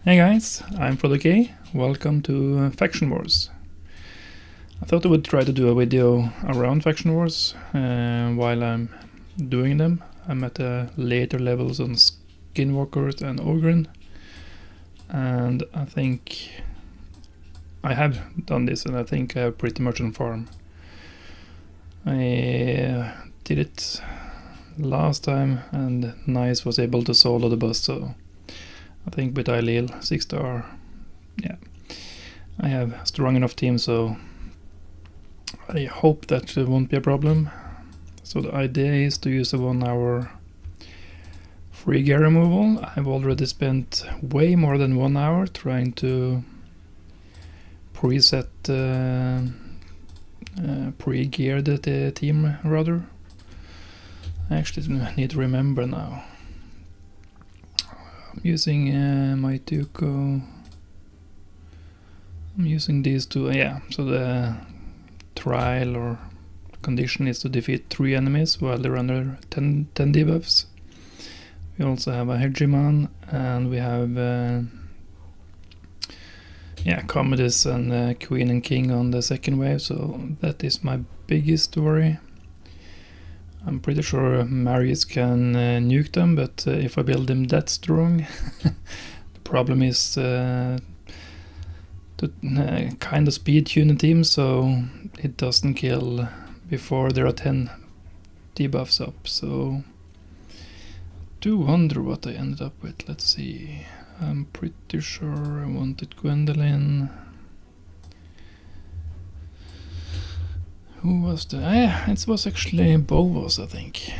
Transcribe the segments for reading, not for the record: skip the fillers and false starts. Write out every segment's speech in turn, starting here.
Hey guys, I'm FroTheK. Welcome to Faction Wars. I thought I would try to do a video around Faction Wars while I'm doing them. I'm at the later levels on Skinwalkers and Ogryn, and I think I have done this, and I think I have pretty much on farm. I did it last time, and Nice was able to solo the boss, so I think with Ailil 6-star, yeah, I have a strong enough team, so I hope that won't be a problem. So the idea is to use a 1 hour free gear removal. I've already spent way more than 1 hour trying to preset pre-gear the team rather. I actually need to remember now. I'm using my Tuco. I'm using these two, yeah, so the trial or condition is to defeat 3 enemies while they're under 10 debuffs. We also have a Hegemon, and we have Commodus and Queen and King on the second wave, so that is my biggest worry. I'm pretty sure Marius can nuke them, but if I build him that strong, the problem is to kind of speed tune the team so it doesn't kill before there are 10 debuffs up. So I do wonder what I ended up with. Let's see. I'm pretty sure I wanted Gwendolyn. Who was the... it was actually Bovos, I think.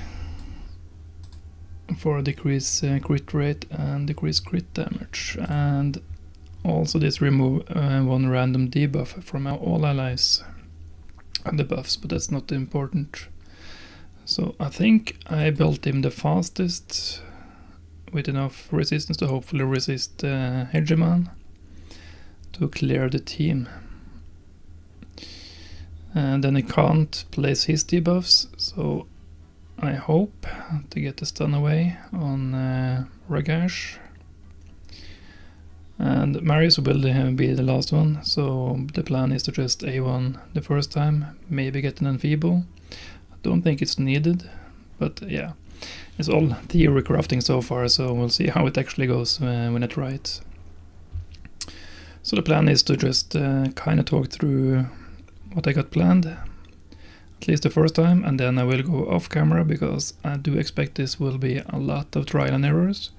For decrease crit rate and decrease crit damage. And also this remove 1 random debuff from all allies and the buffs, but that's not important. So I think I built him the fastest with enough resistance to hopefully resist Hegemon to clear the team. And then he can't place his debuffs, so I hope to get the stun away on Ragash. And Marius will be the last one, so the plan is to just A1 the first time, maybe get an enfeeble. I don't think it's needed, but yeah, it's all theory crafting so far, so we'll see how it actually goes when I try it. So the plan is to just kind of talk through what I got planned, at least the first time, and then I will go off camera because I do expect this will be a lot of trial and errors.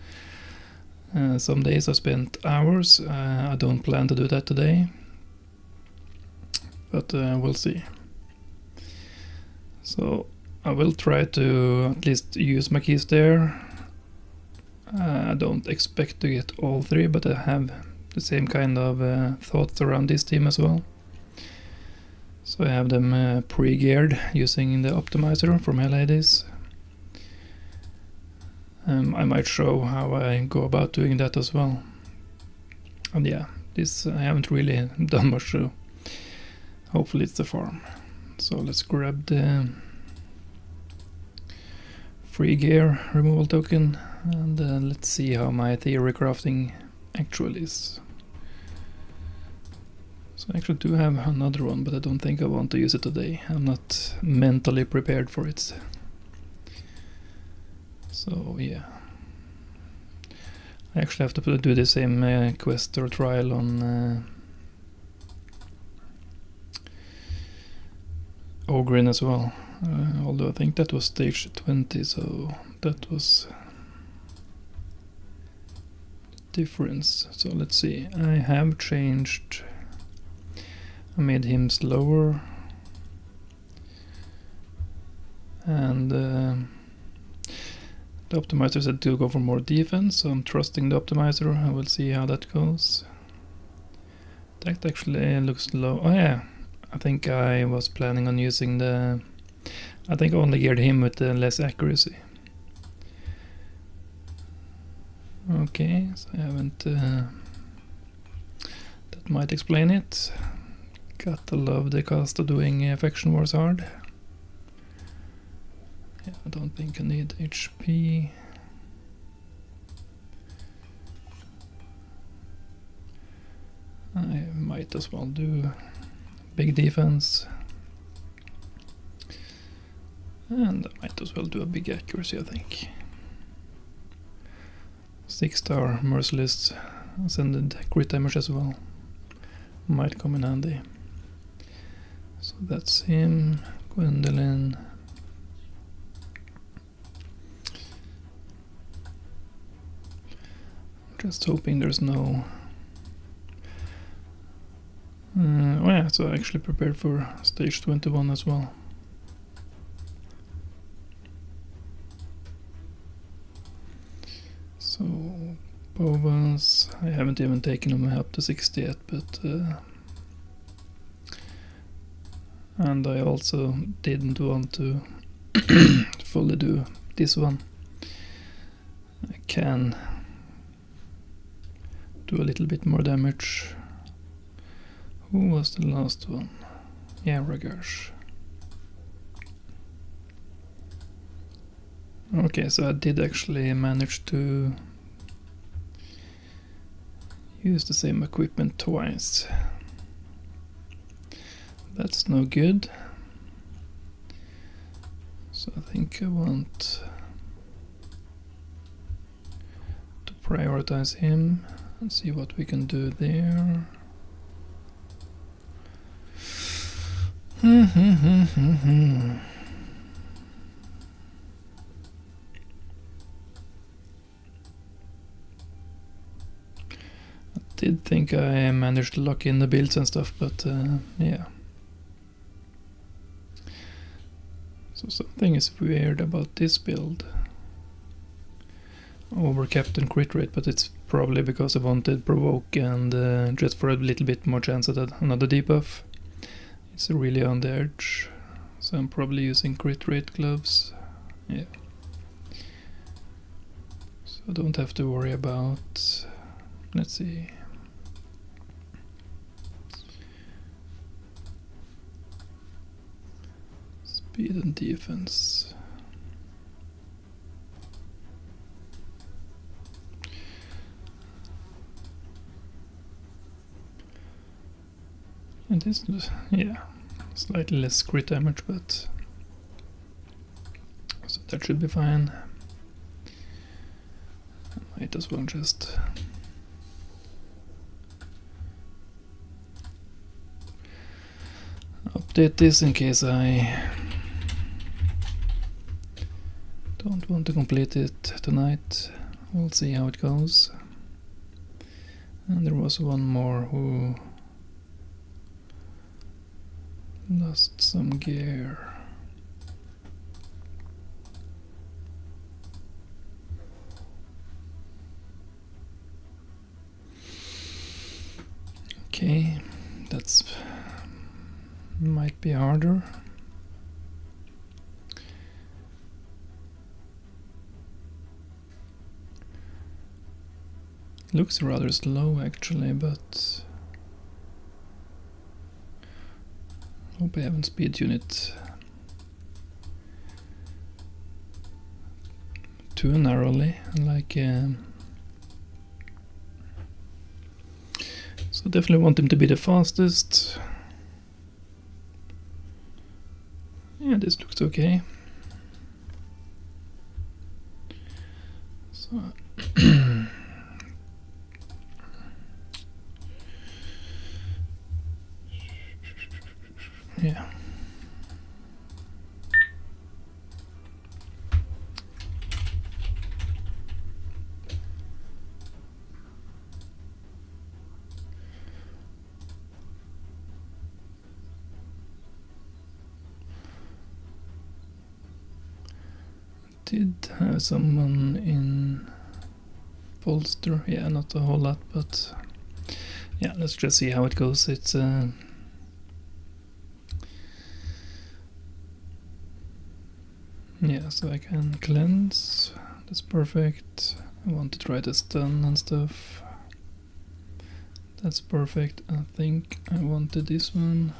Some days I spent hours. I don't plan to do that today, but we'll see. So I will try to at least use my keys there. I don't expect to get all 3, but I have the same kind of thoughts around this team as well. So I have them pre-geared using the optimizer from Hades. I might show how I go about doing that as well. And yeah, this I haven't really done much, so hopefully it's the farm. So let's grab the free gear removal token, and let's see how my theory crafting actually is. So I actually do have another one, but I don't think I want to use it today. I'm not mentally prepared for it. So yeah, I actually have to do the same quest or trial on Ogryn as well, although I think that was stage 20, so that was the difference. So let's see, I have changed, I made him slower, and the optimizer said to go for more defense, so I'm trusting the optimizer. I will see how that goes. That actually looks low. Oh yeah, I think I was planning on using the... I think I only geared him with less accuracy. Okay, so I haven't... that might explain it. Gotta love the cost of doing Faction Wars hard. Yeah, I don't think I need HP. I might as well do big defense. And I might as well do a big accuracy, I think. 6-star Merciless Ascended crit damage as well. Might come in handy. So that's him, Gwendolyn. Just hoping there's no... oh yeah, so I actually prepared for stage 21 as well. So, Bovans, I haven't even taken them up to 60 yet, but... and I also didn't want to fully do this one. I can do a little bit more damage. Who was the last one? Yeah, Ragash. Okay, so I did actually manage to use the same equipment twice. That's no good. So I think I want to prioritize him and see what we can do there. I did think I managed to lock in the builds and stuff, but yeah. So something is weird about this build. Overcapped and crit rate, but it's probably because I wanted provoke and just for a little bit more chance at another debuff. It's really on the edge, so I'm probably using crit rate gloves. Yeah. So I don't have to worry about... let's see. Speed and defense. And this, yeah, slightly less crit damage, but so that should be fine. I might as well just update this in case I don't want to complete it tonight. We'll see how it goes. And there was one more who lost some gear. Okay, that's might be harder. Looks rather slow actually, but hope I haven't speed unit too narrowly, like so definitely want him to be the fastest. Yeah, this looks okay. So yeah. Did have someone in bolster, yeah, not a whole lot, but yeah, let's just see how it goes. It's yeah, so I can cleanse, that's perfect. I want to try the stun and stuff, that's perfect. I think I wanted this one.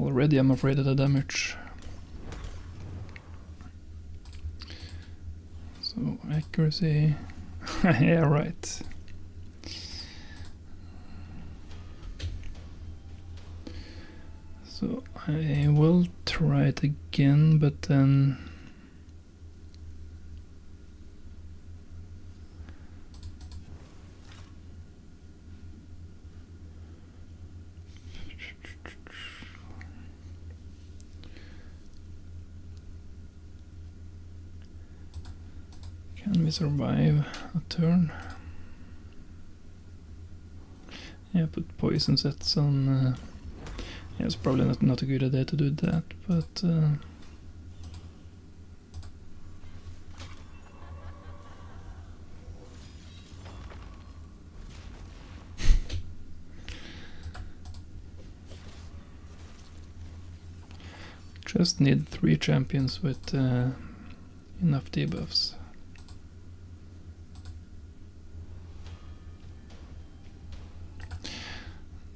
Already I'm afraid of the damage. So accuracy, yeah, right. So I will try it again, but then can we survive a turn? Yeah, put poison sets on. Yeah, it's probably not a good idea to do that, but just need 3 champions with enough debuffs.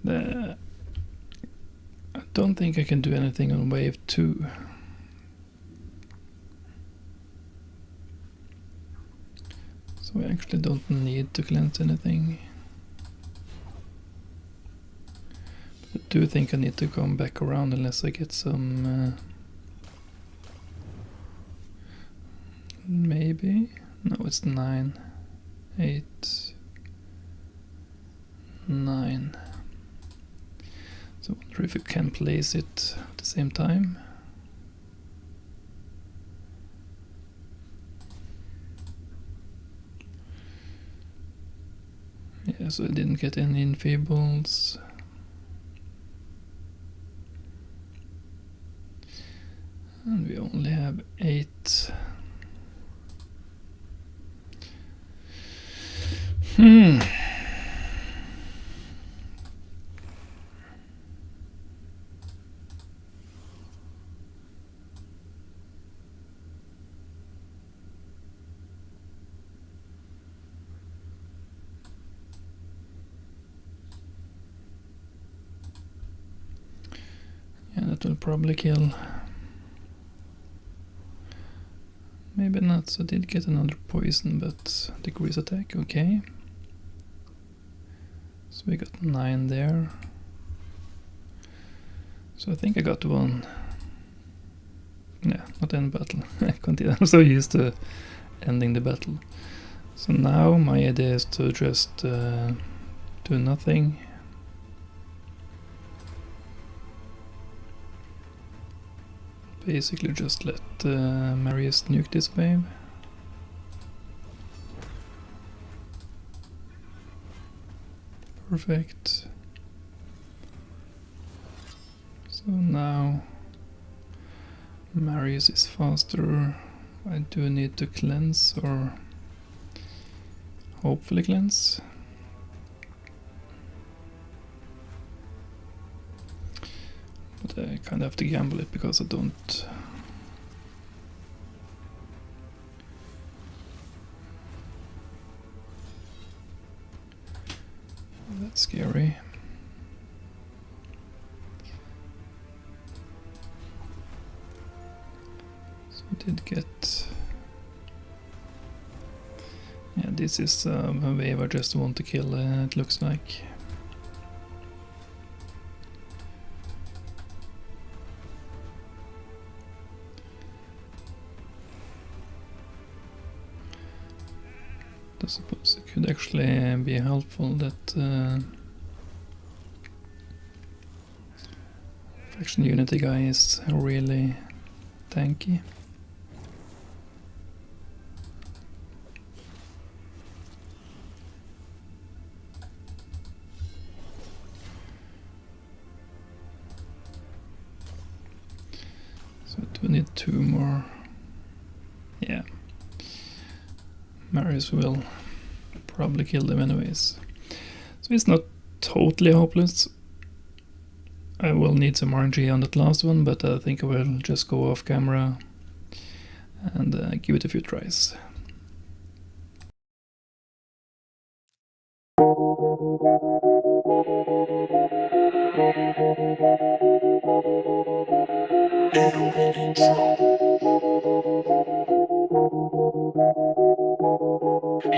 I don't think I can do anything on wave 2. So I actually don't need to cleanse anything. But I do think I need to come back around unless I get some... maybe? No, it's 9, 8, 9. So I wonder if you can place it at the same time. Yeah, so I didn't get any enfeebles. And we only have 8. Yeah, that will probably kill. Maybe not, so I did get another poison, but decrease attack, okay. So we got 9 there. So I think I got 1. Yeah, not end battle. Continue. I'm so used to ending the battle. So now my idea is to just do nothing. Basically just let Marius nuke this wave. Perfect. So now Marius is faster. I do need to cleanse, or hopefully cleanse. But I kind of have to gamble it because I don't... That's scary. So I did get... Yeah, this is a wave I just want to kill, it looks like. I suppose it could actually be helpful that Faction Unity guy is really tanky. So I do need 2 more. Yeah. Marius will probably kill them anyways. So it's not totally hopeless. I will need some RNG on that last one, but I think I will just go off camera and give it a few tries.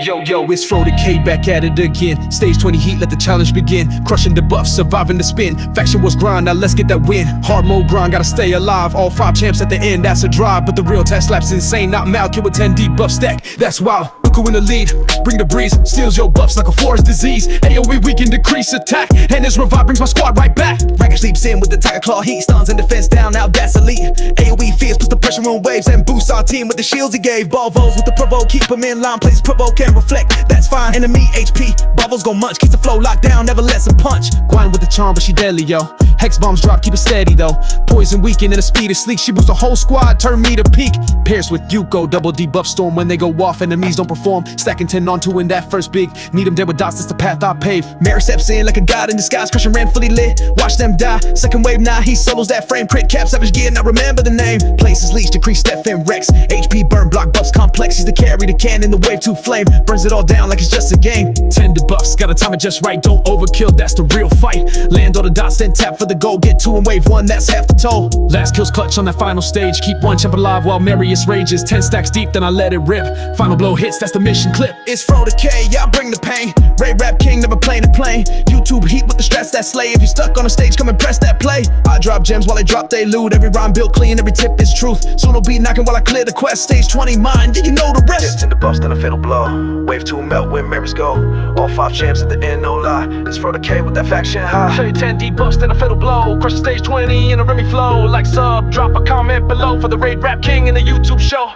Yo, it's FroTheK back at it again. Stage 20 heat, let the challenge begin. Crushing the buffs, surviving the spin. Faction wars grind, now let's get that win. Hard mode grind, gotta stay alive. All 5 champs at the end, that's a drive. But the real test lap's insane, not mal. Kill with 10 deep buff stack, that's wild. Who in the lead, bring the breeze. Steals your buffs like a forest disease. AoE weaken, decrease attack. And his revive brings my squad right back. Ragged sleeps in with the tiger claw heat. Stuns and defense down, now that's elite. AoE fierce, puts the pressure on waves. And boosts our team with the shields he gave. Balvos with the provoke, keep him in line. Plays provoke and reflect, that's fine. Enemy HP, Balvos gon' munch. Keeps the flow locked down, never lets him punch. Gwine with the charm, but she deadly, yo. Hex bombs drop, keep it steady though. Poison weaken and the speed is sleek. She boosts the whole squad, turn me to peak. Pierce with Yuko, double debuff storm. When they go off, enemies don't perform. Stacking 10 on 2 in that first big. Need them dead with dots, that's the path I pave. Mary steps in like a god in disguise. Crushing ram fully lit, watch them die. Second wave, nah, he solos that frame. Crit cap, savage gear, now remember the name. Places leech, decrease step and Rex. HP burn, block buffs complex. He's the carry, the cannon, the wave 2 flame. Burns it all down like it's just a game. 10 debuffs, gotta time it just right. Don't overkill, that's the real fight. Land all the dots, then tap for the goal. Get 2 in wave 1, that's half the toll. Last kills clutch on that final stage. Keep one champ alive while Marius rages. 10 stacks deep, then I let it rip. Final blow hits, that's the mission clip. It's FroTheK, yeah, I bring the pain. Ray Rap King, never playing the plane. YouTube heat with the strats that slay. If you stuck on the stage, come and press that play. I drop gems while they drop they loot. Every rhyme built clean, every tip is truth. So no beat knocking while I clear the quest. Stage 20 mine, yeah, you know the rest. Just in the buffs, then a fatal blow. Wave 2 melt when Marys go. All 5 champs at the end, no lie. It's FroTheK with that faction high. Show you 10 debuffs, then a fatal blow. Crush the stage 20 in a Remy flow. Like sub, drop a comment below for the Raid Rap King in the YouTube show.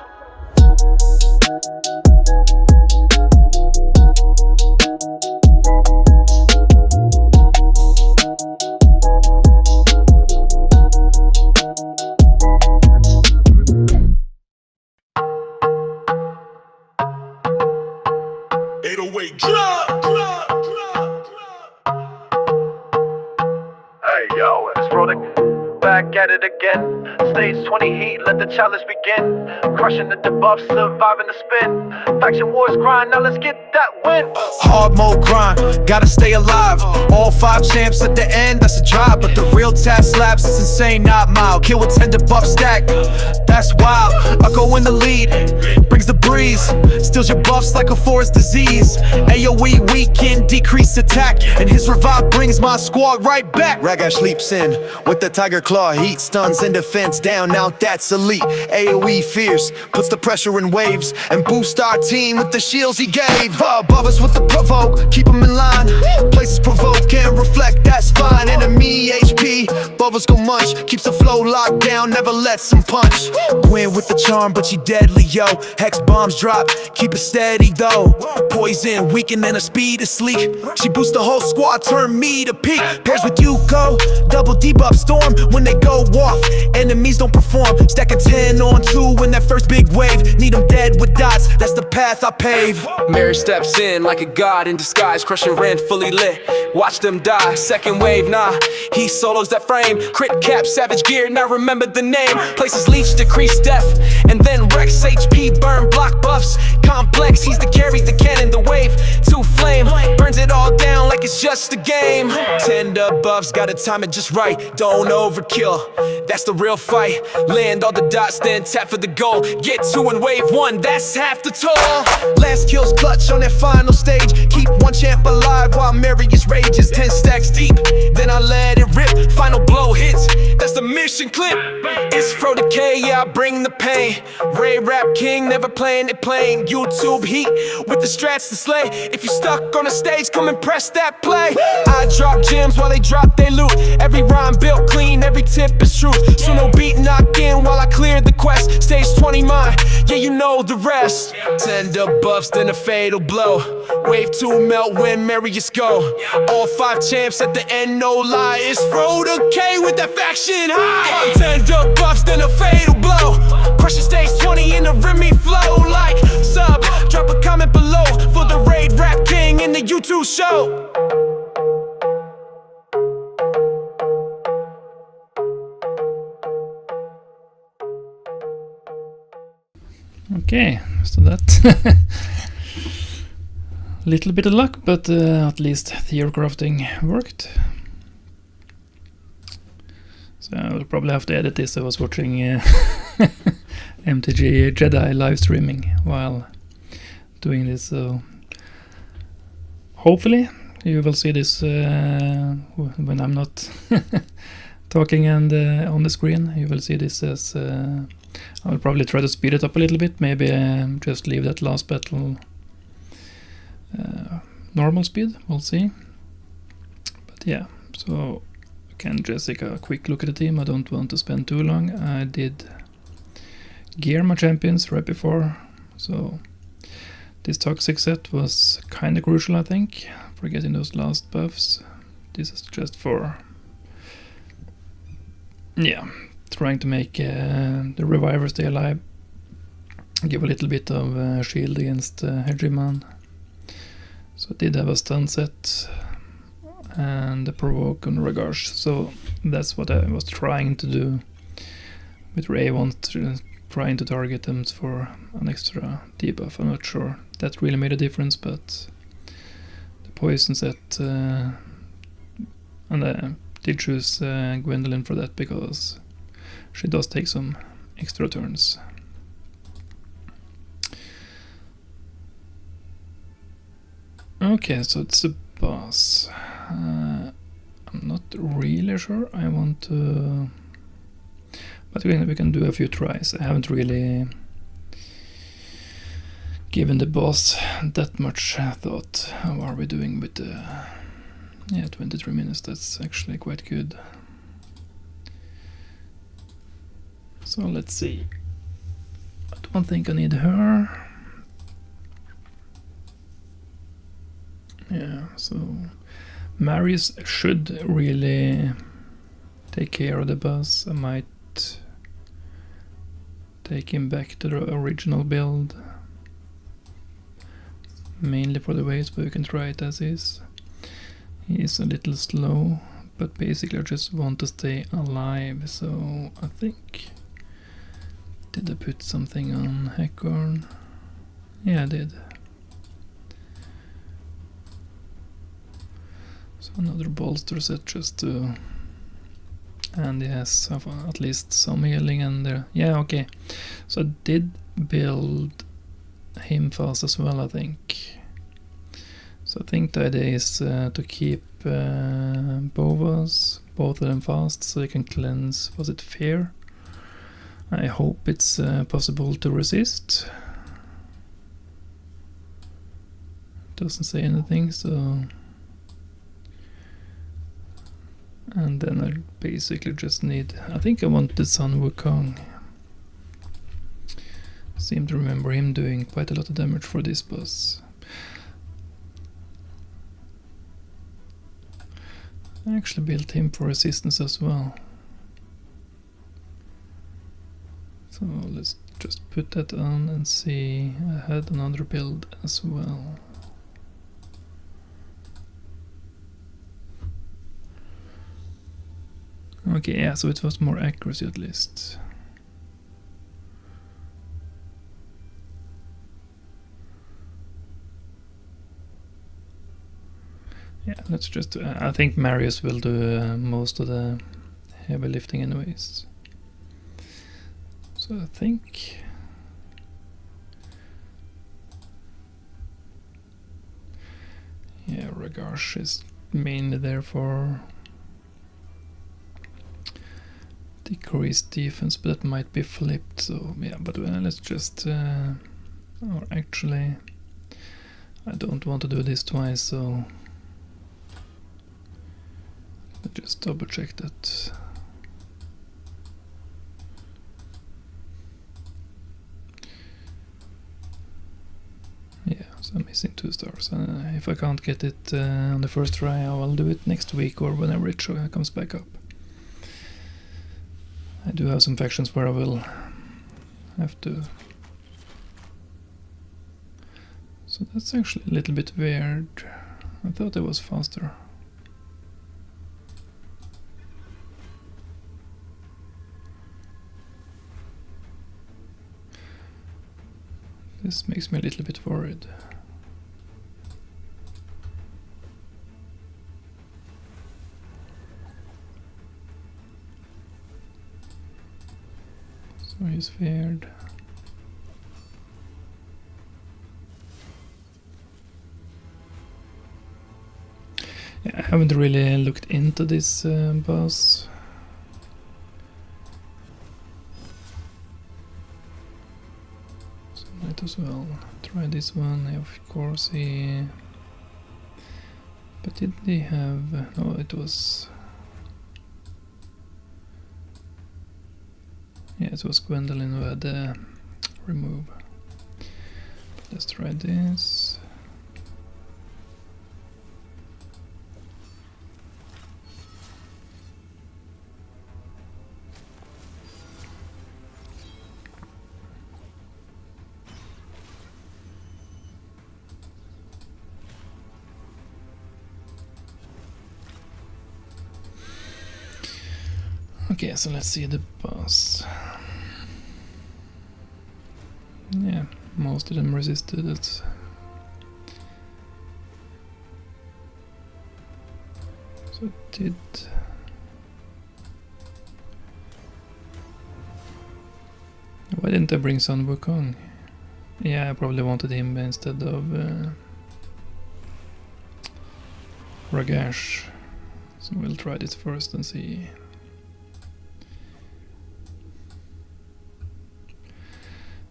Hey yo, it's FroTheK back at it again. Stage 20 heat, let the challenge begin. Crushing the debuffs, surviving the spin. Faction wars grind, now let's get that win. Hard mode grind, gotta stay alive. All 5 champs at the end, that's a drive. But the real task slaps, it's insane, not mild. Kill with 10 debuff stack, that's wild. I go in the lead, brings the breeze. Steals your buffs like a forest disease. AoE weaken, decrease attack. And his revive brings my squad right back. Ragash leaps in with the tiger claw heat. Stuns and defense down, now that's elite. AoE fierce, puts the pressure in waves. And boost our team with the shields he gave. Bubbas with the provoke, keep him in line. Places provoke and reflect, that's fine. Enemy HP, Bubbas go munch. Keeps the flow locked down, never lets him punch. Gwen with the charm, but she deadly, yo. Hex bombs drop, keep it steady though. Poison weaken and her speed is sleek. She boosts the whole squad, turn me to peak. Pairs with Yuko, double debuff storm. When they go off, enemies don't perform. Stacking 10 on 2 in that first big wave. Need them dead with dots, that's the path I pave. Mary steps in like a god in disguise. Crushing Rand fully lit, watch them die. Second wave, nah, he solos that frame. Crit cap, savage gear, now remember the name. Places leech, decrease death. And then Rex HP, burn block buffs. Complex, he's the carry, the cannon, the wave 2 flame. Burns it all down like it's just a game. 10 buffs, gotta time it just right. Don't overkill, that's the real fight. Land all the dots, then tap for the goal. Get 2 in wave 1, that's half the toll. Last kills clutch on that final stage. Keep one champ alive while Marius rages. 10 stacks deep, then I let it rip. Final blow hits, that's the mission clip. It's FroTheK, yeah, I bring the pain. Ray Rap King, never playing it plain. YouTube heat with the strats to slay. If you stuck on the stage, come and press that play. I drop gems while they drop they loot. Every rhyme built clean, every tip is truth. So no beat knock in while I clear the quest. Stage 20 mine, yeah, you know the rest. 10 buffs, then a fatal blow. Wave 2 melt when Marius go. All 5 champs at the end, no lie. It's FroTheK with that faction high. 10 buffs, then a fatal blow. Crushing stage 20 in a Remy flow. Like sub, drop a comment below for the Raid Rap King in the YouTube show. Okay, so that little bit of luck, but at least theory crafting worked. So I will probably have to edit this. I was watching MTG Jedi live streaming while doing this, so hopefully you will see this when I'm not talking and on the screen. You will see this as I'll probably try to speed it up a little bit, maybe just leave that last battle normal speed, we'll see. But yeah, so can just take a quick look at the team. I don't want to spend too long. I did gear my champions right before, so this toxic set was kind of crucial, I think, for getting those last buffs. This is just for, yeah, trying to make the reviver stay alive, give a little bit of shield against Hegemon. So I did have a stun set and a provoke on Regearing, so that's what I was trying to do with A1, trying to target them for an extra debuff. I'm not sure that really made a difference, but the poison set, and I did choose Gwendolyn for that because she does take some extra turns. Okay, so it's the boss. I'm not really sure I want to, but we can do a few tries. I haven't really given the boss that much thought. How are we doing with the... yeah, 23 minutes, that's actually quite good. So let's see. I don't think I need her. Yeah, so Marius should really take care of the boss. I might take him back to the original build, mainly for the waves, but we can try it as is. He is a little slow, but basically I just want to stay alive, so I think... did I put something on Ogryn? Yeah, I did. So another bolster set just to... and he has at least some healing and there. Yeah, okay. So I did build him fast as well, I think. So I think the idea is to keep both of them fast so they can cleanse, was it fear? I hope it's possible to resist. Doesn't say anything, so... and then I basically just need... I think I want the Sun Wukong. Seem to remember him doing quite a lot of damage for this boss. I actually built him for resistance as well. So let's just put that on and see. I had another build as well. Okay, yeah, so it was more accuracy at least. Yeah, let's just... I think Marius will do most of the heavy lifting anyways. So I think... yeah, Regearing is mainly there for decreased defense, but that might be flipped, so yeah, but let's just... or actually... I don't want to do this twice, so... let's just double check that. Yeah, so I'm missing 2 stars. If I can't get it on the first try, I will do it next week or whenever it comes back up. I do have some factions where I will have to... so that's actually a little bit weird. I thought it was faster. This makes me a little bit worried. So he's feared. I haven't really looked into this boss. So might as well try this one. Of course he... But did they have... No, it was... Yeah, it was Gwendolyn who had the remove. But let's try this. Okay, so let's see the boss. Yeah, most of them resisted it. So it did... Why didn't I bring Sun Wukong? Yeah, I probably wanted him instead of Ragash. So we'll try this first and see.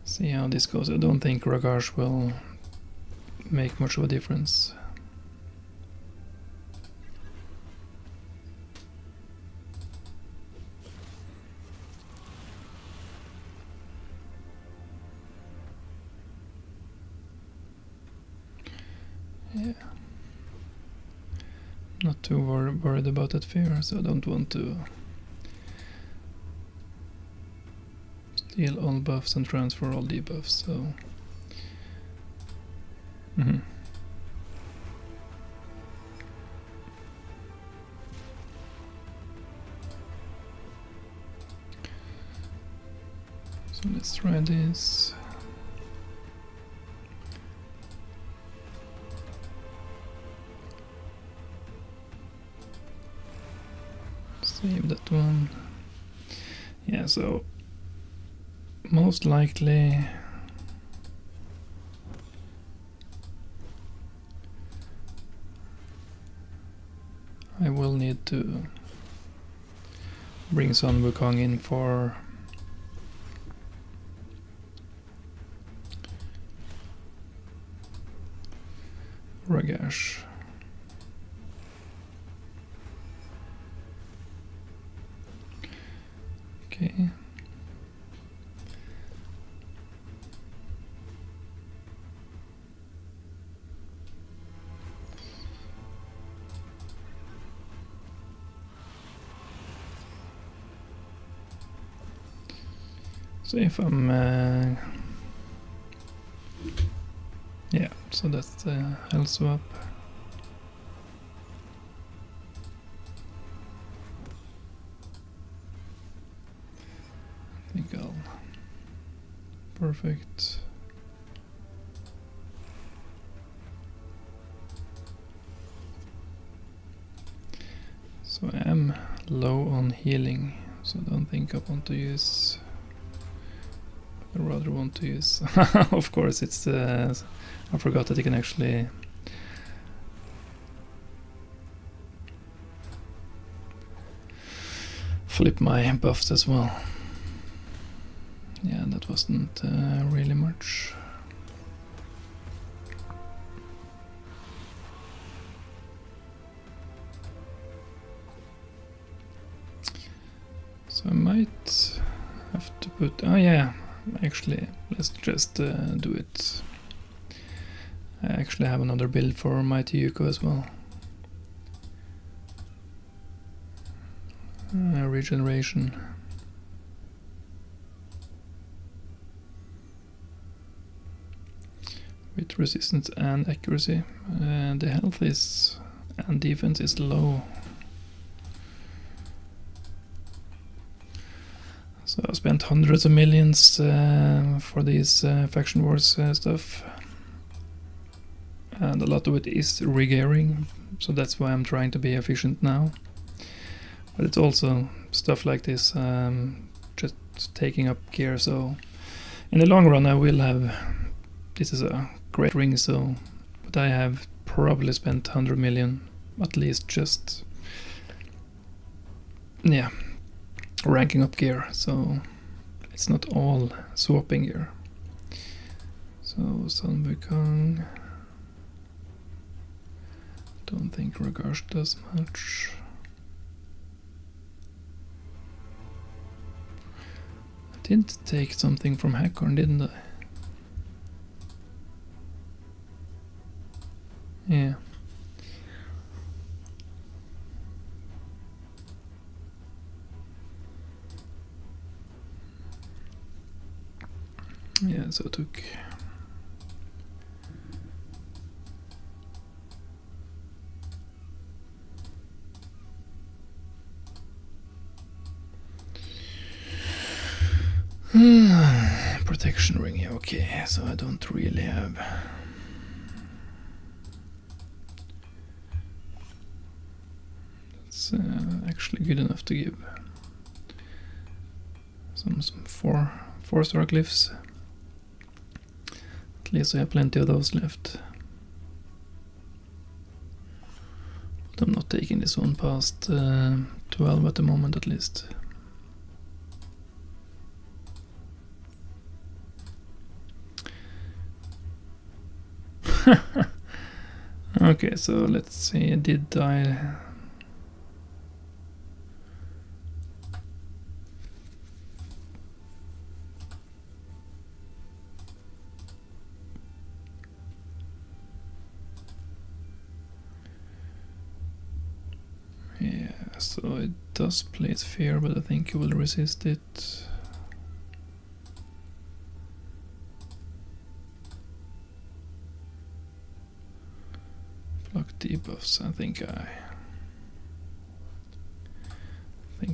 See how this goes. I don't think Ragash will make much of a difference. Yeah. Not too worried about that fear, so I don't want to steal all buffs and transfer all debuffs, so... So let's try this. Save that one. Yeah, so most likely I will need to bring Sun Wukong in for Ragash. Okay. So if I'm yeah, so that's the health swap. I think I'll... Perfect. So I am low on healing, so I don't think I want to use... I rather want to use... Of course, it's... I forgot that you can actually... flip my buffs as well. Yeah, that wasn't really much. So I might have to put... Oh yeah, actually, let's just do it. I actually have another build for Mighty Yuko as well. Regeneration. With resistance and accuracy. The health is and defense is low. So I spent hundreds of millions for these faction wars stuff. And a lot of it is regearing, so that's why I'm trying to be efficient now. But it's also stuff like this, just taking up gear, so in the long run I will have... This is a great ring, so... But I have probably spent 100 million at least just, yeah, ranking up gear, so it's not all swapping gear. So Sunbukang, don't think Regearing does much. I did take something from Hakorn, didn't I? Yeah. Yeah, so I took protection ring, yeah, okay, so I don't really have that's actually good enough to give some 4-star glyphs. At least I have plenty of those left. But I'm not taking this one past 12 at the moment, at least. Okay, so let's see, did I... Yeah, so it does place fear, but I think you will resist it. Block debuffs, I think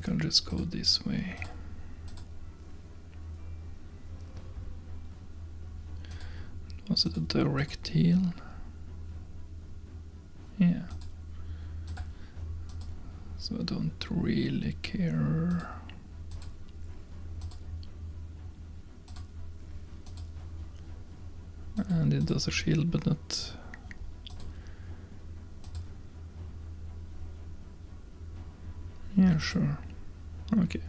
I'll just go this way. Was it a direct heal? Yeah. So I don't really care. And it does a shield, but not... Yeah, sure. Okay.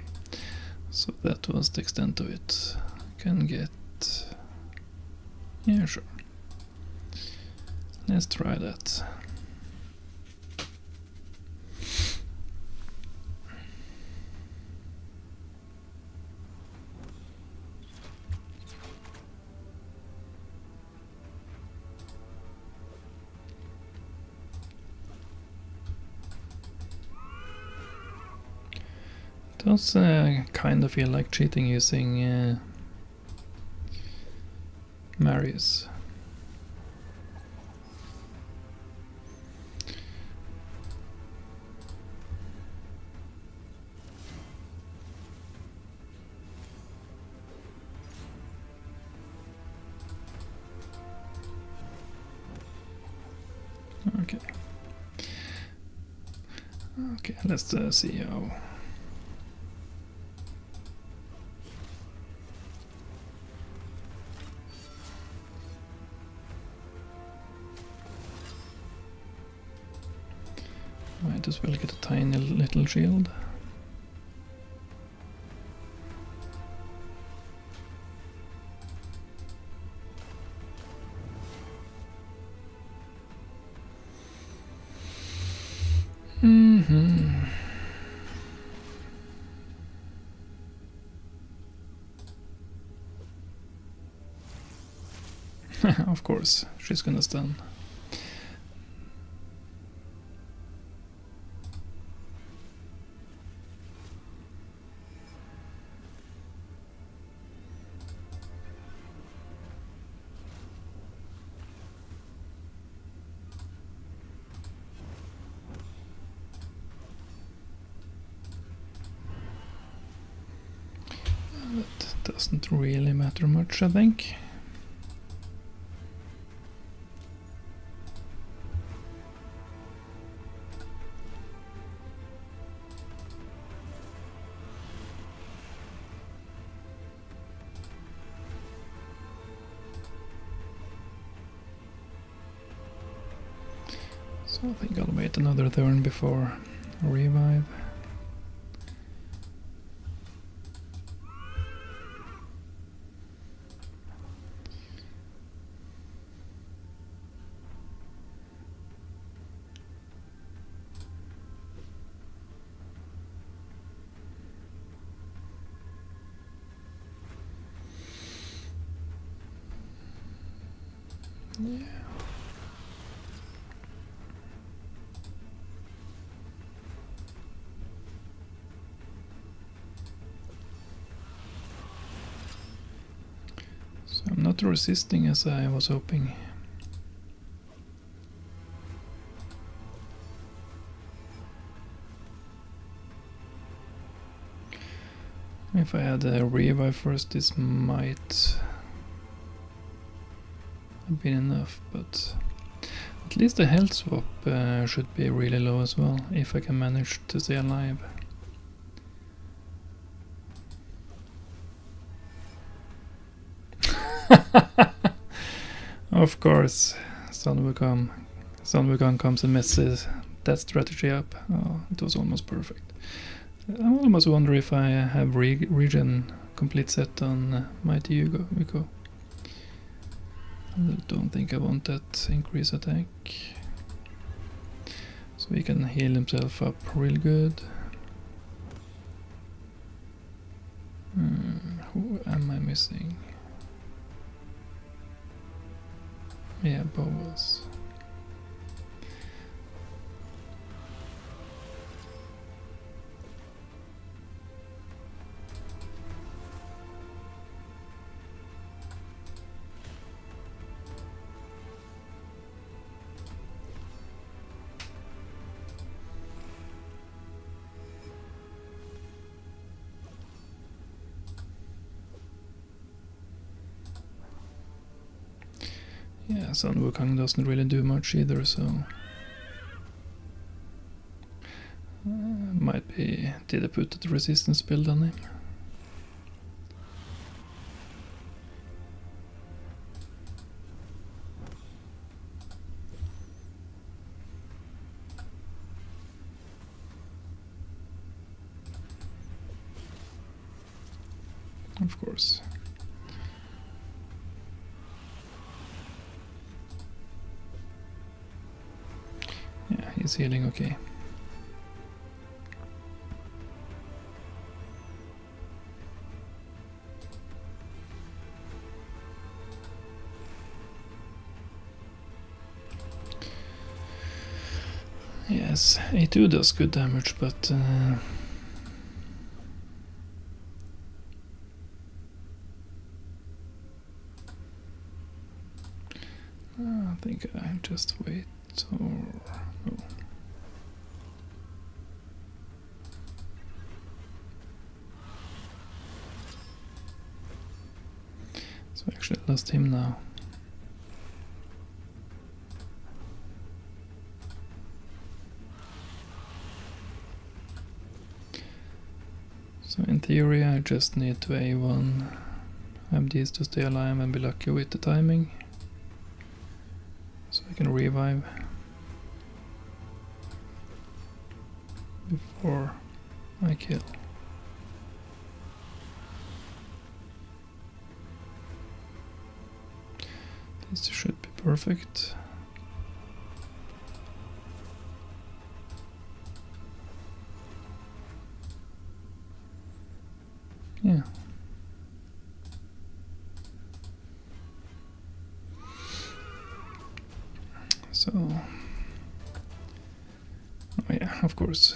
So that was the extent of it. Can get... Yeah, sure. Let's try that. Does kind of feel like cheating using Marius. Okay. Okay, let's see how... Might as well get a tiny little shield. Of course, she's gonna stun. That doesn't really matter much, I think. So I think I'll wait another turn before revive. Yeah. So I'm not resisting as I was hoping. If I had a revive first, this might have been enough, but at least the health swap should be really low as well, if I can manage to stay alive. Of course, Sylvan comes and messes that strategy up. Oh, it was almost perfect. I almost wonder if I have regen complete set on Mighty Yuko. I don't think I want that increase attack. So he can heal himself up real good. Who am I missing? Yeah, Boas. Yeah, Sylvan doesn't really do much either, so might be did I put the resistance build on him? Of course. Yeah, he's healing okay. Yes, A2 does good damage, but I think I just wait or no. So I actually lost him now. So in theory I just need to A1, have these to stay alive and be lucky with the timing. So I can revive before I kill. This should be perfect. Yeah. So, oh yeah, of course.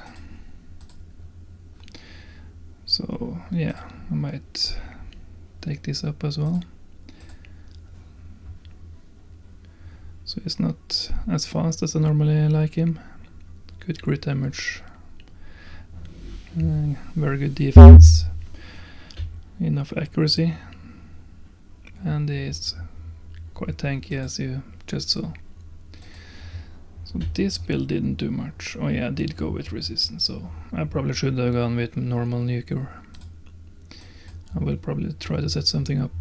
So yeah, I might take this up as well. So he's not as fast as I normally like him. Good crit damage. Very good defense. Enough accuracy. And he's quite tanky as you just saw. So this build didn't do much. Oh yeah, I did go with resistance, so I probably should have gone with normal nuker. I will probably try to set something up.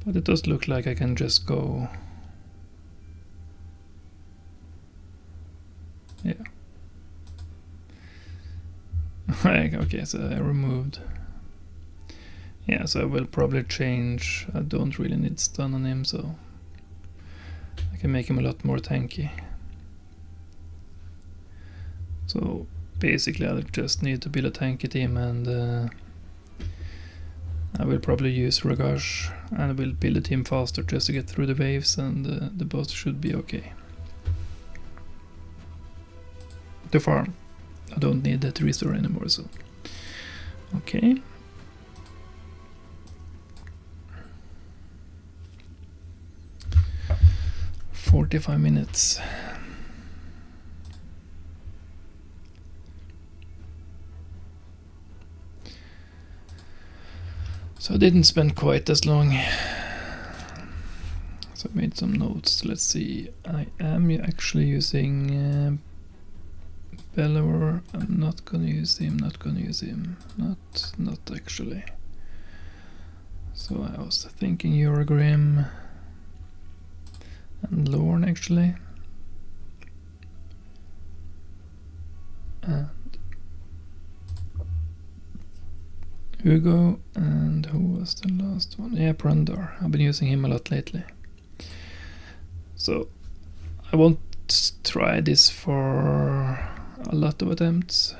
But it does look like I can just go Yeah. Okay, so I removed. Yeah, so I will probably change. I don't really need stun on him, so I can make him a lot more tanky. So basically I just need to build a tanky team, and I will probably use Ragash, and I will build a team faster just to get through the waves, and the boss should be okay. To farm. I don't need that restore anymore, so okay. "45 minutes. So I didn't spend quite as long. So I made some notes. Let's see. I am actually using Bellower. I'm not gonna use him, not actually. So I was thinking Ogryn and Lorne actually. And Hugo, and who was the last one? Yeah, Prundar. I've been using him a lot lately. So I won't try this for a lot of attempts.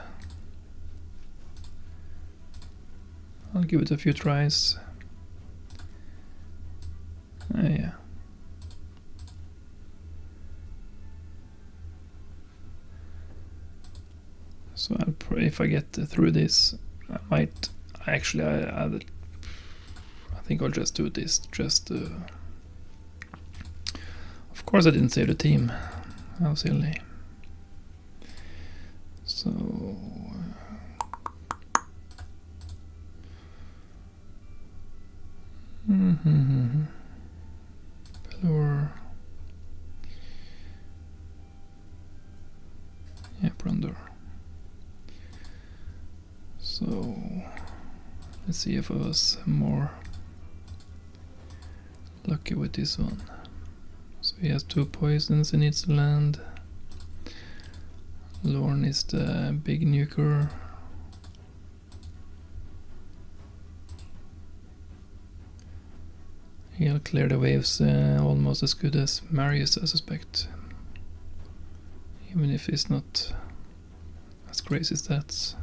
I'll give it a few tries. Yeah. So if I get through this, I might actually. I think I'll just do this. Of course, I didn't save the team. How silly. So. Bellower. Yeah, Prundar. So let's see if I was more lucky with this one. So he has 2 poisons he needs to land. Lorne is the big nuker. He'll clear the waves almost as good as Marius, I suspect. Even if he's not as crazy stats.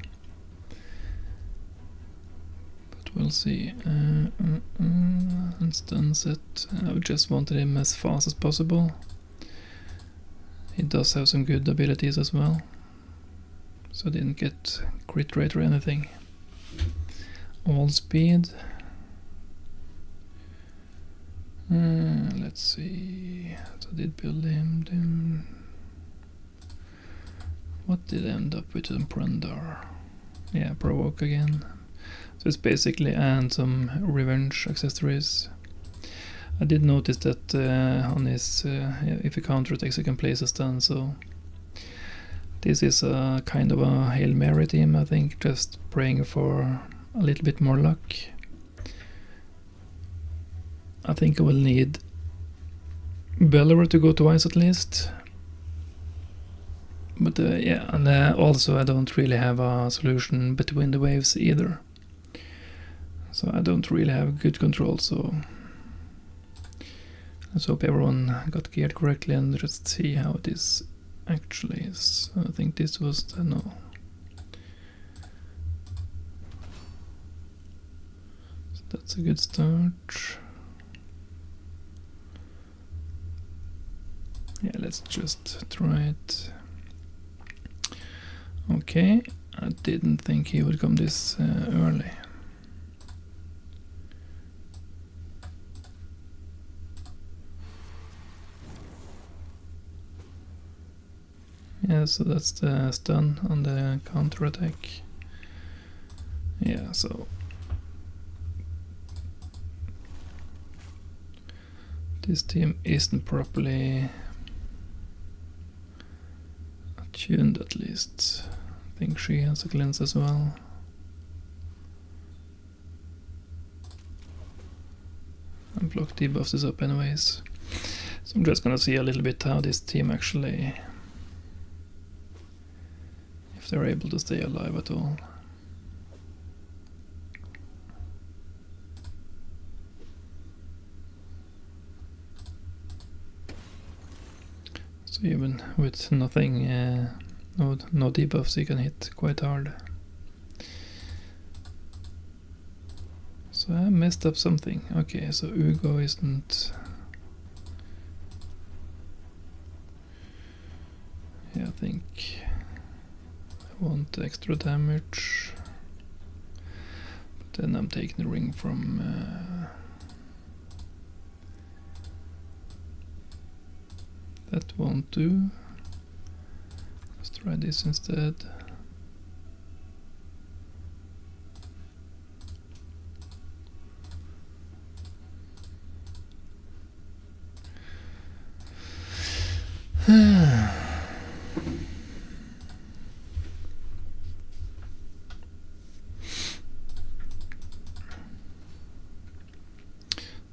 We'll see. And stun set. I just wanted him as fast as possible. He does have some good abilities as well. So I didn't get crit rate or anything. All speed. Let's see. So I did build him. What did I end up with on Prundar? Yeah, provoke again. So it's basically and some revenge accessories. I did notice that on his if he counterattacks he can place a stun, so this is a kind of a Hail Mary team, I think, just praying for a little bit more luck. I think I will need Bellower to go twice at least. But yeah, and also I don't really have a solution between the waves either. So I don't really have good control, so let's hope everyone got geared correctly and just see how this actually is. I think this was the no. So that's a good start. Yeah, let's just try it. Okay, I didn't think he would come this early. Yeah, so that's the stun on the counter attack. Yeah, so this team isn't properly attuned, at least. I think she has a cleanse as well. And block debuffs this up anyways. So I'm just gonna see a little bit how this team actually they're able to stay alive at all. So even with nothing, no debuffs, you can hit quite hard. So I messed up something. Okay, so Ugo isn't... Yeah, I think I want extra damage. But then I'm taking the ring from... that won't do. Let's try this instead.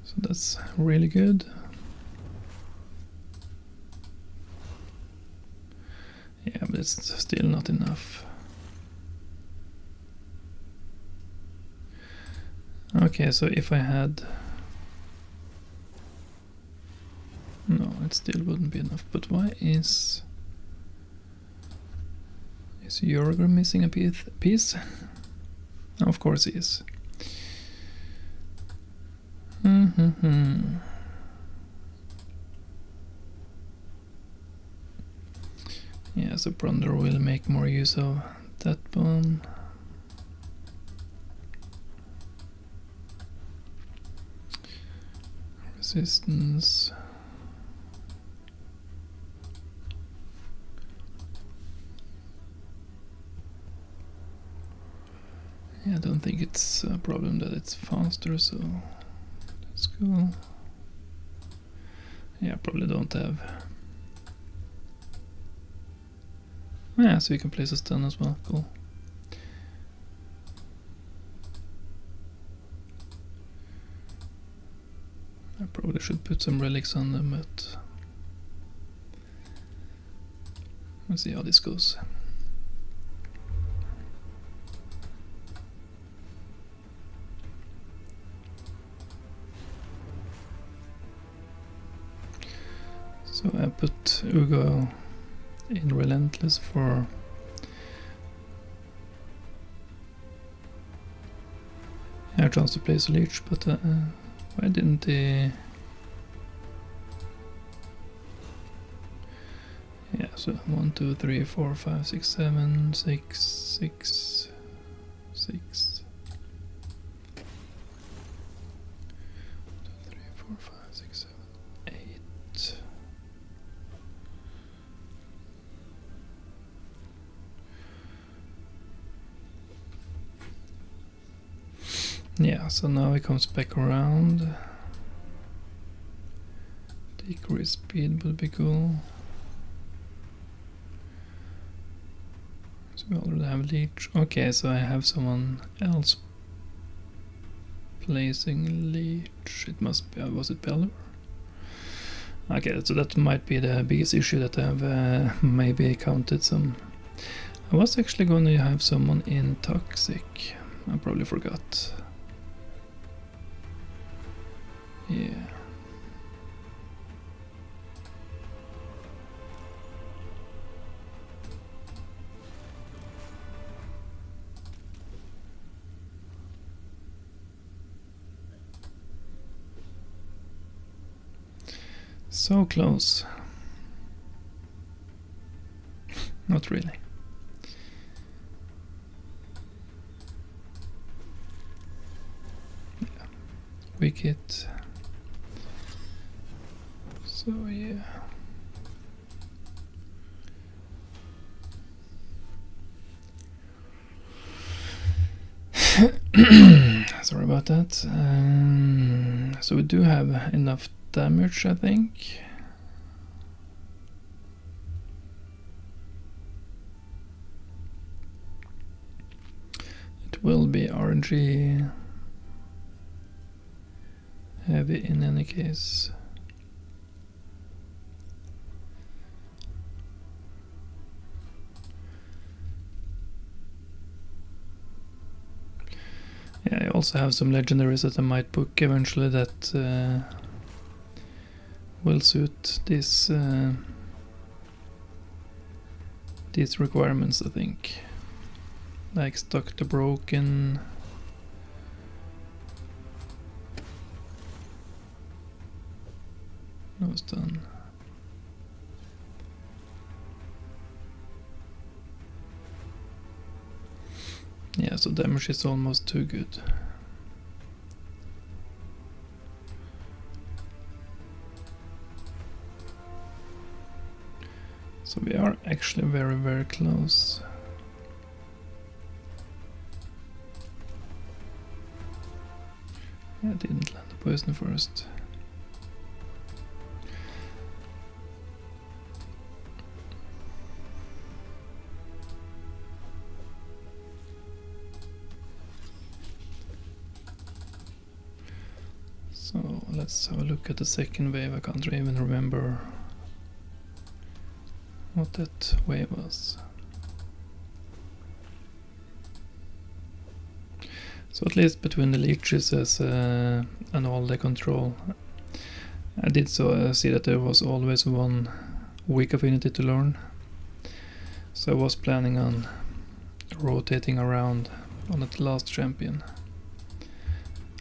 So that's really good. Yeah, but it's still not enough. Okay, so if I had... No, it still wouldn't be enough. But why is... Is Ogryn missing a piece? Of course he is. Yeah, so Brunder will make more use of that one. Resistance. Yeah, I don't think it's a problem that it's faster, so let's go. Yeah, probably don't have. Yeah, so you can place a stun as well, cool. I probably should put some relics on them, but let's see how this goes. So I put Ugo in Relentless for a chance to place a leech, but why didn't he? Yeah, so 1, 2, 3, 4, 5, 6, 7, 6, 6, 6. 2, 3, 4, 5, 6, 7, 8. Yeah, so now it comes back around. Decrease speed would be cool. So we already have leech. Okay, so I have someone else placing leech. It must be, was it Pelor? Okay, so that might be the biggest issue that I've maybe counted some. I was actually going to have someone in Toxic. I probably forgot. Yeah. So close. Not really. Yeah. Wicked. So yeah. Sorry about that. So we do have enough damage, I think. It will be RNG heavy in any case. Also have some legendaries that I might book eventually that will suit these requirements, I think. Like Stuck the Broken. No stun. Yeah, so damage is almost too good. So we are actually very, very close. Yeah, I didn't land the poison first. So let's have a look at the second wave. I can't even remember what that wave was. So at least between the leeches and all the control, I did see that there was always one weak affinity to learn. So I was planning on rotating around on that last champion,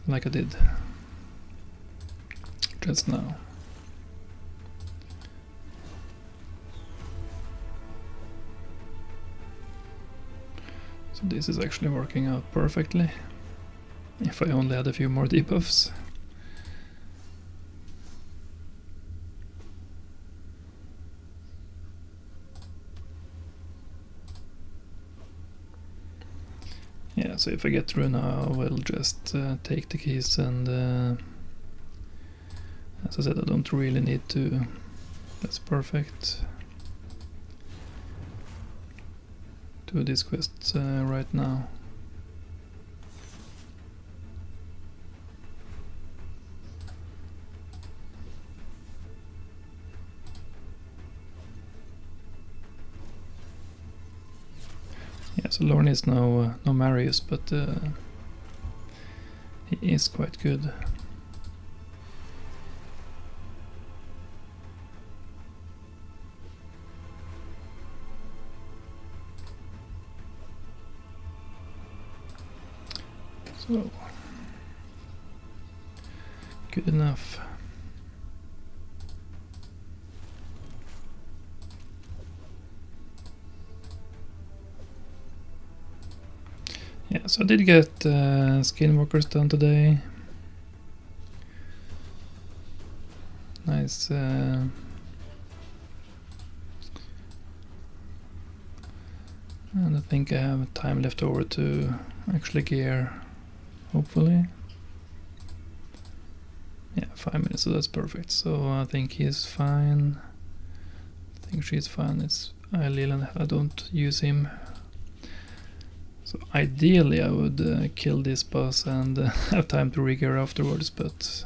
like I did just now. So this is actually working out perfectly. If I only had a few more debuffs. Yeah, so if I get through now, I will just take the keys and as I said, I don't really need to. That's perfect. Do this quest right now. Yeah, so Lorne is no Marius, but he is quite good. So, good enough. Yeah, so I did get Skinwalkers done today. Nice. And I think I have time left over to actually gear, hopefully. Yeah, 5 minutes, so that's perfect. So I think he's fine. I think she's fine. It's Leland. I don't use him. So ideally I would kill this boss and have time to regear afterwards, but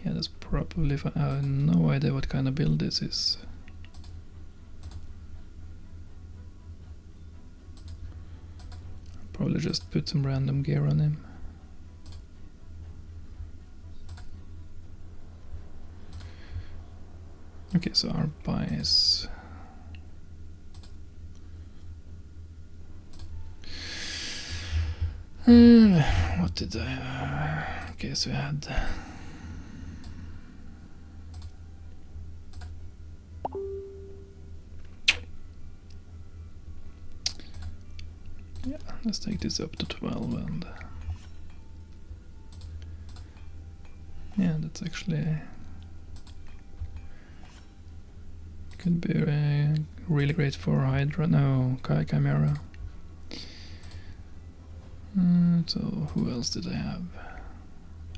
yeah, that's probably fine. I have no idea what kind of build this is. Probably just put some random gear on him. Okay, so our bias. What did I have? Okay, so we had. Yeah, let's take this up to 12 and. Yeah, that's actually. Could be really great for Hydra. No, Chimera. So who else did I have?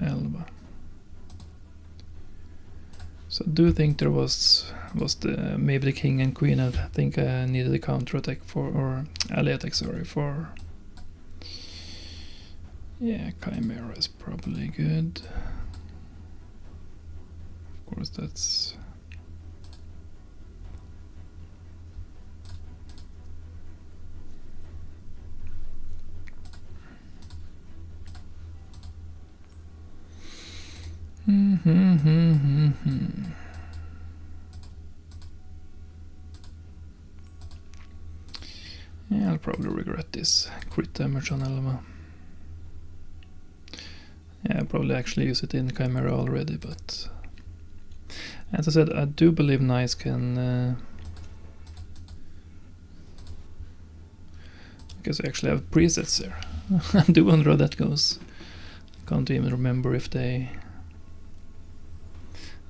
Elba. So I do think there was maybe the king and queen. I think I needed a counter attack for, or ally attack, sorry, for. Yeah, Chimera is probably good. Of course, that's. Yeah, I'll probably regret this crit damage on Elva. Yeah, I'll probably actually use it in Chimera already, but as I said, I do believe Nice can... because I actually have presets there. I do wonder how that goes. Can't even remember if they...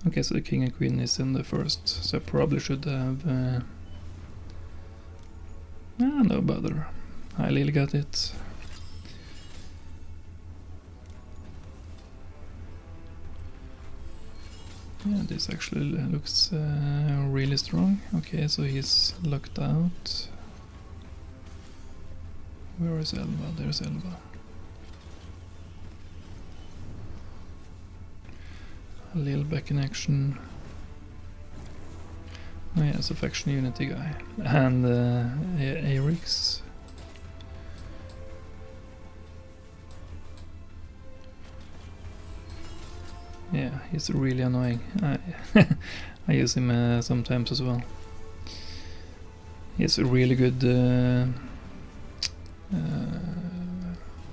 Okay, so the King and Queen is in the first, so I probably should have... no bother. I really got it. Yeah, this actually looks really strong. Okay, so he's locked out. Where is Elva? There's Elva. A little back in action. Oh yeah, it's a faction unity guy. And Eric's. Yeah, he's really annoying. I use him sometimes as well. He's really good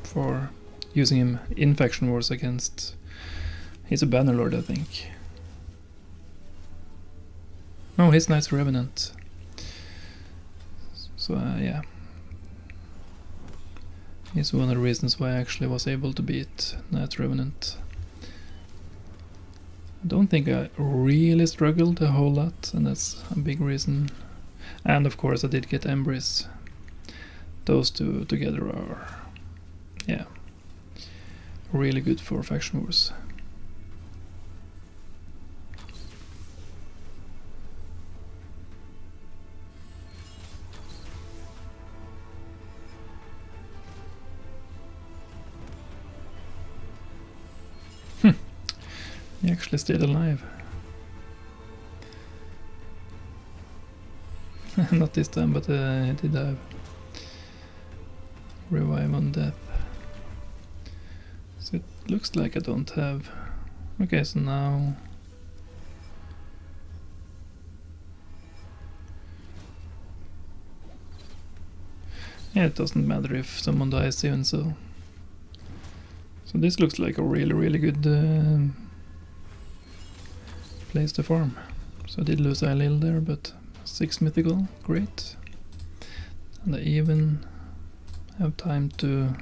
for using him in faction wars against... He's a Bannerlord, I think. Oh, he's Knight's Revenant. So yeah. He's one of the reasons why I actually was able to beat Knight's Revenant. I don't think I really struggled a whole lot, and that's a big reason. And of course I did get Embrace. Those two together are, yeah, really good for faction wars. He actually stayed alive. Not this time, but he did have revive on death. So it looks like I don't have... Okay, so now... Yeah, it doesn't matter if someone dies even so. So this looks like a really good place to farm. So I did lose Eilil there, but 6 mythical, great. And I even have time to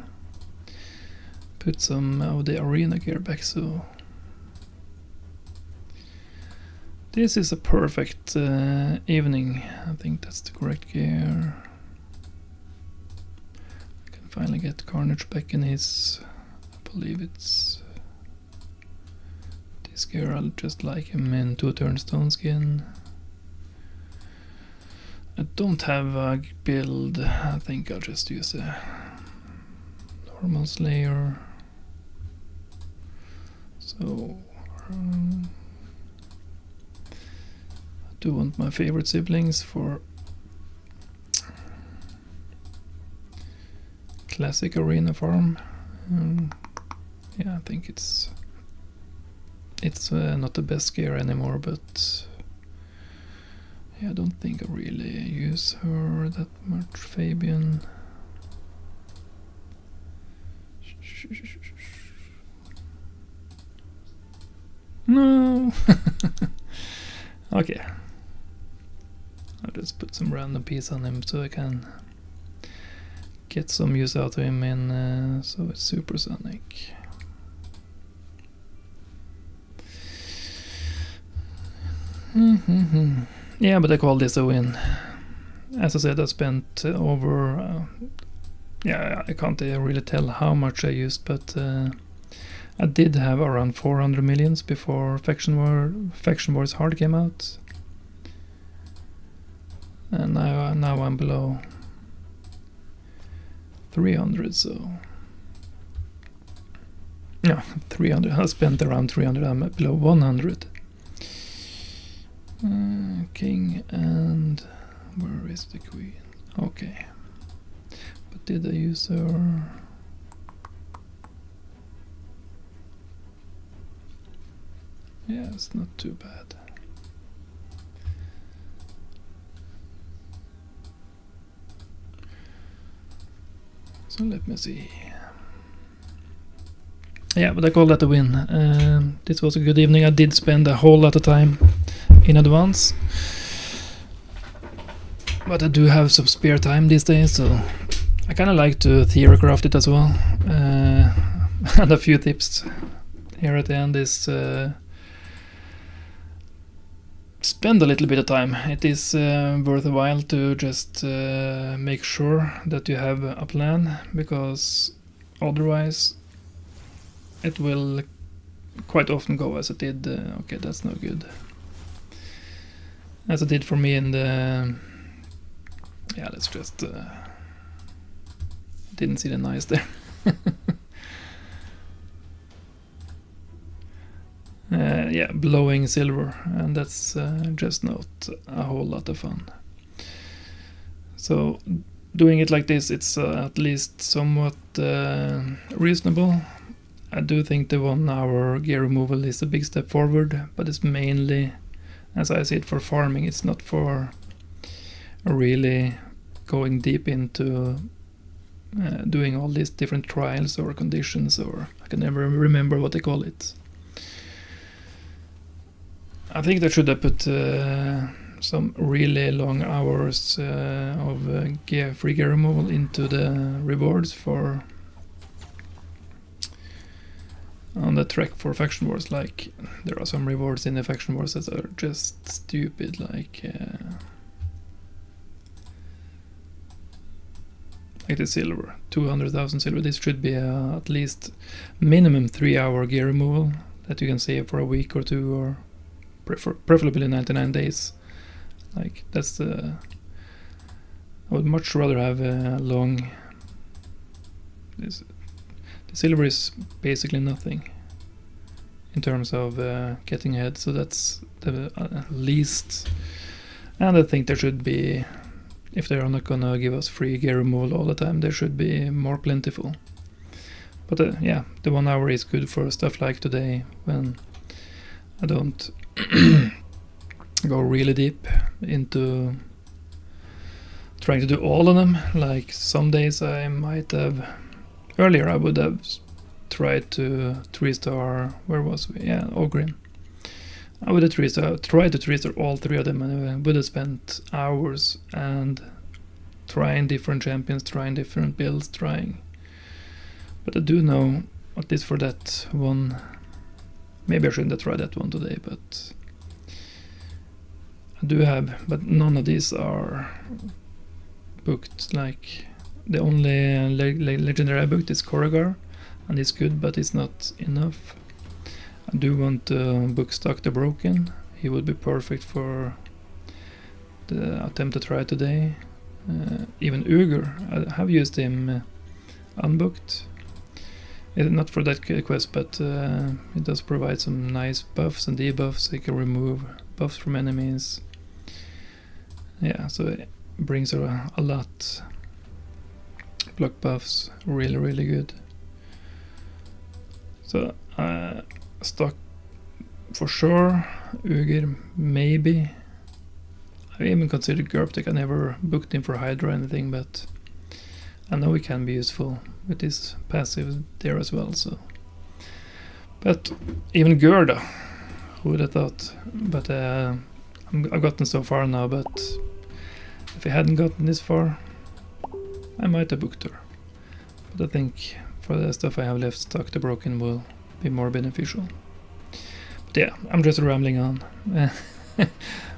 put some of the arena gear back, so this is a perfect evening. I think that's the correct gear. I can finally get Carnage back in his... I believe it's this gear. I'll just like him in 2-turn stone skin. I don't have a build. I think I'll just use a normal Slayer. So I do want my favorite siblings for classic arena farm. Yeah, I think it's not the best gear anymore, but yeah, I don't think I really use her that much. Fabian. No. Okay. I'll just put some random piece on him so I can get some use out of him in so it's supersonic. Yeah, but I call this a win. As I said, I spent over... yeah, I can't really tell how much I used, but I did have around 400 millions before Faction Wars Hard came out. And now I'm below 300, so... No, 300. I spent around 300, I'm below 100. King and... where is the queen? Okay. But did I use her? Yeah, it's not too bad. So let me see. Yeah, but I call that a win. This was a good evening. I did spend a whole lot of time in advance, but I do have some spare time these days, so I kind of like to theorycraft it as well. And a few tips here at the end is spend a little bit of time. It is worth a while to just make sure that you have a plan, because otherwise it will quite often go as it did. Okay, that's no good. As it did for me in the... Yeah, let's just... didn't see the nice there. Yeah, blowing silver, and that's just not a whole lot of fun. So doing it like this, it's at least somewhat reasonable. I do think the 1 hour gear removal is a big step forward, but it's mainly, as I see it, for farming. It's not for really going deep into doing all these different trials or conditions, or I can never remember what they call it. I think they should have put some really long hours of free gear removal into the rewards for on the track for faction wars. Like, there are some rewards in the faction wars that are just stupid, like the silver, 200,000 silver. This should be at least minimum 3 hour gear removal that you can save for a week or two, or preferably 99 days. Like, that's I would much rather have a long... The silver is basically nothing in terms of getting ahead, so that's the least. And I think there should be, if they are not gonna give us free gear removal all the time, there should be more plentiful. But yeah, the 1 hour is good for stuff like today, when I don't go really deep into trying to do all of them. Like, some days I might have... Earlier I would have tried to 3-star... Where was we? Yeah, Ogryn. I would have tried to 3-star all 3 of them, and I would have spent hours and trying different champions, trying different builds, trying. But I do know, at least for that one... Maybe I shouldn't have tried that one today, but I do have, but none of these are booked. Like, the only legendary I booked is Koragar, and it's good, but it's not enough. I do want to book Stock the Broken. He would be perfect for the attempt to try today. Even Ugur, I have used him unbooked. Not for that quest, but it does provide some nice buffs and debuffs. You can remove buffs from enemies. Yeah, so it brings a lot. Block buffs, really, really good. So Stock for sure. Ugir maybe. I even considered GURPTech. I never booked him for Hydra or anything, but I know he can be useful with his passive there as well. So, but even Gerda, who would have thought? But I've gotten so far now. But if I hadn't gotten this far, I might have booked her. But I think for the stuff I have left, Stock the Broken will be more beneficial. But yeah, I'm just rambling on.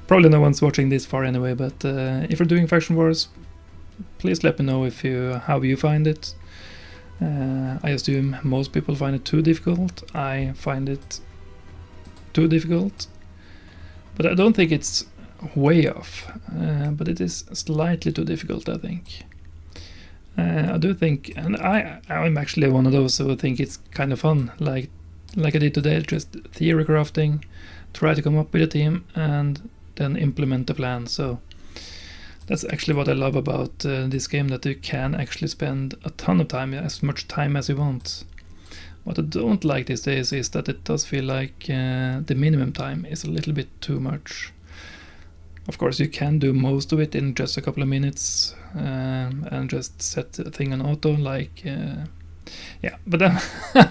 Probably no one's watching this far anyway. But if you're doing faction wars, please let me know how you find it. I assume most people find it too difficult. I find it too difficult, but I don't think it's way off. But it is slightly too difficult, I think. I do think, and I'm actually one of those who think it's kind of fun, like I did today, just theory crafting, try to come up with a team, and then implement the plan. So that's actually what I love about this game, that you can actually spend a ton of time, as much time as you want, What I don't like these days is that it does feel like the minimum time is a little bit too much. Of course, you can do most of it in just a couple of minutes and just set the thing on auto, like, yeah, but I'm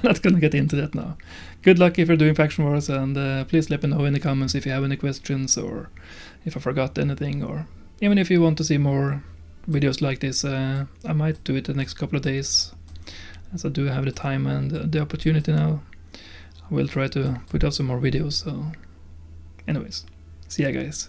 not gonna get into that now. Good luck if you're doing Faction Wars, and please let me know in the comments if you have any questions, or if I forgot anything, or even if you want to see more videos like this. I might do it the next couple of days, as I do have the time and the opportunity now. I will try to put out some more videos, so anyways, see ya guys.